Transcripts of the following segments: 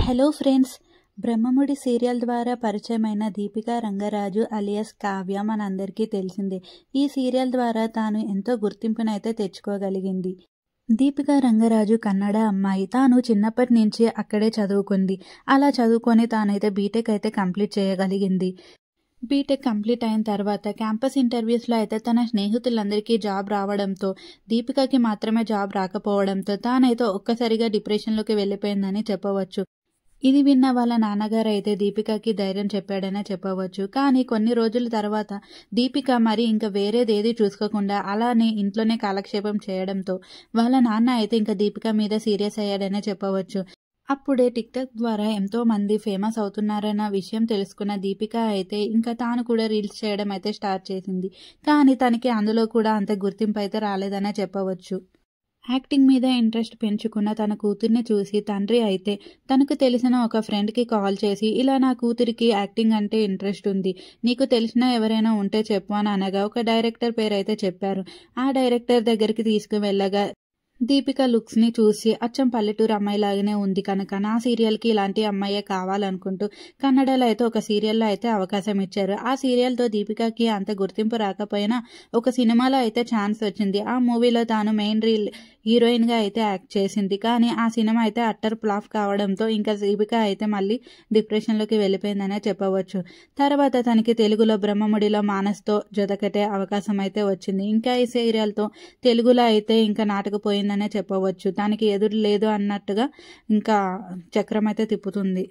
Hello friends, Brahmamudi serial ద్వారా పరిచయమైన Deepika Rangaraju alias Kavya మనందరికీ తెలిసిందే. ఈ సీరియల్ ద్వారా తాను ఎంతో గుర్తింపునైతే తెచ్చుకోగలిగింది. దీపికా రంగరాజు కన్నడ అమ్మాయి. తాను చిన్నప్పటి నుంచి అక్కడే చదువుకుంది. అలా చదువుకొని తానైతే బీటెక్ అయితే కంప్లీట్ చేయగలిగింది. బీటెక్ కంప్లీట్ అయిన తర్వాత క్యాంపస్ ఇంటర్వ్యూస్లో అయితే తన స్నేహితులందరికీ జాబ్ రావడంతో దీపికకి మాత్రమే జాబ్ రాకపోవడంతో తానైతే ఒక్కసారిగా డిప్రెషన్లోకి వెళ్ళిపోయిందని చెప్పవచ్చు. ఇది విన్న వాళ్ళ నాన్నగారు అయితే దీపికకి ధైర్యం చెప్పాడనే చెప్పవచ్చు. కానీ కొన్ని రోజుల తర్వాత దీపిక మరి ఇంకా వేరేదేది చూసుకోకుండా అలానే ఇంట్లోనే కాలక్షేపం చేయడంతో వాళ్ళ నాన్న అయితే ఇంకా దీపిక మీద సీరియస్ అయ్యాడనే చెప్పవచ్చు. అప్పుడే టిక్టాక్ ద్వారా ఎంతో మంది ఫేమస్ అవుతున్నారన్న విషయం తెలుసుకున్న దీపిక అయితే ఇంకా తాను కూడా రీల్స్ చేయడం అయితే స్టార్ట్ చేసింది. కానీ తనకి అందులో కూడా అంత గుర్తింపు అయితే రాలేదనే చెప్పవచ్చు. యాక్టింగ్ మీద ఇంట్రెస్ట్ పెంచుకున్న తన కూతుర్ని చూసి తండ్రి అయితే తనకు తెలిసిన ఒక ఫ్రెండ్కి కాల్ చేసి, ఇలా నా కూతురికి యాక్టింగ్ అంటే ఇంట్రెస్ట్ ఉంది, నీకు తెలిసిన ఎవరైనా ఉంటే చెప్పు అని అనగా ఒక డైరెక్టర్ పేరు అయితే చెప్పారు. ఆ డైరెక్టర్ దగ్గరికి తీసుకువెళ్ళగా దీపిక లుక్స్ని చూసి అచ్చం పల్లెటూరు అమ్మాయిలాగానే ఉంది కనుక నా సీరియల్కి ఇలాంటి అమ్మాయే కావాలనుకుంటూ కన్నడలో అయితే ఒక సీరియల్లో అయితే అవకాశం ఇచ్చారు. ఆ సీరియల్తో దీపికకి అంత గుర్తింపు రాకపోయినా ఒక సినిమాలో అయితే ఛాన్స్ వచ్చింది. ఆ మూవీలో తాను మెయిన్ హీరోయిన్గా అయితే యాక్ట్ చేసింది. కానీ ఆ సినిమా అయితే అట్టర్ ఫ్లాప్ కావడంతో ఇంకా దీపిక అయితే మళ్ళీ డిప్రెషన్లోకి వెళ్ళిపోయిందనే చెప్పవచ్చు. తర్వాత తనకి తెలుగులో బ్రహ్మముడిలో మానస్తో జతకట్టే అవకాశం అయితే వచ్చింది. ఇంకా ఈ సీరియల్తో తెలుగులో అయితే ఇంకా నాటకపోయిందనే చెప్పవచ్చు. తనకి ఎదురు లేదు అన్నట్టుగా ఇంకా చక్రం అయితే తిప్పుతుంది.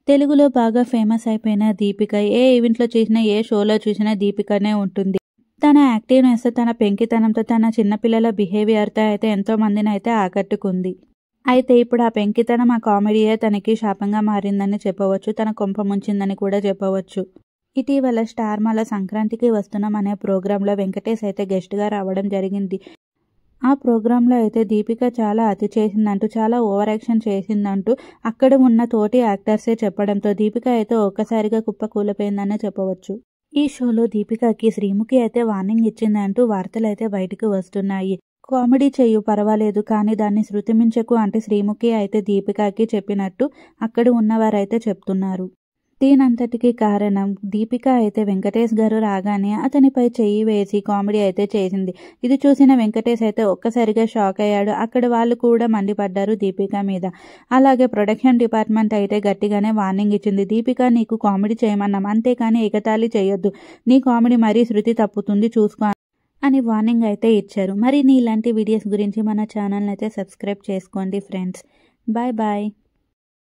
తెలుగులో బాగా ఫేమస్ అయిపోయిన దీపిక ఏ ఈవెంట్లో చూసినా ఏ షోలో చూసినా దీపికనే ఉంటుంది. తన యాక్టివ్నెస్, తన పెంకితనంతో, తన చిన్నపిల్లల బిహేవియర్తో అయితే ఎంతో మందిని అయితే ఆకట్టుకుంది. అయితే ఇప్పుడు ఆ పెంకితనం, ఆ కామెడీయే తనకి శాపంగా మారిందని చెప్పవచ్చు. తన కొంప ముంచిందని కూడా చెప్పవచ్చు. ఇటీవల స్టార్ మాల సంక్రాంతికి వస్తున్నాం అనే ప్రోగ్రాంలో వెంకటేష్ అయితే గెస్ట్గా రావడం జరిగింది. ఆ ప్రోగ్రాంలో అయితే దీపిక చాలా అతి చేసిందంటూ, చాలా ఓవర్ యాక్షన్ చేసిందంటూ అక్కడ ఉన్న తోటి యాక్టర్సే చెప్పడంతో దీపిక అయితే ఒక్కసారిగా కుప్పకూలిపోయిందనే చెప్పవచ్చు. ఈ షోలో దీపికకి శ్రీముఖి అయితే వార్నింగ్ ఇచ్చిందంటూ వార్తలు అయితే బయటకు వస్తున్నాయి. కామెడీ చెయ్యు పర్వాలేదు, కానీ దాన్ని శృతిమించకు అంటే శ్రీముఖి అయితే దీపికకి చెప్పినట్టు అక్కడ ఉన్నవారైతే చెప్తున్నారు. దీనంతటికి కారణం దీపిక అయితే వెంకటేష్ గారు రాగానే అతనిపై చెయ్యి వేసి కామెడీ అయితే చేసింది. ఇది చూసిన వెంకటేష్ అయితే ఒక్కసారిగా షాక్ అయ్యాడు. అక్కడ వాళ్ళు కూడా మండిపడ్డారు దీపిక మీద. అలాగే ప్రొడక్షన్ డిపార్ట్మెంట్ అయితే గట్టిగానే వార్నింగ్ ఇచ్చింది. దీపిక, నీకు కామెడీ చేయమన్నాం, అంతేకాని ఎగతాళి చేయొద్దు, నీ కామెడీ మరీ శృతి తప్పుతుంది, చూసుకో అని వార్నింగ్ అయితే ఇచ్చారు. మరి ఇలాంటి వీడియోస్ గురించి మన ఛానల్ని అయితే సబ్స్క్రైబ్ చేసుకోండి ఫ్రెండ్స్. Bye bye.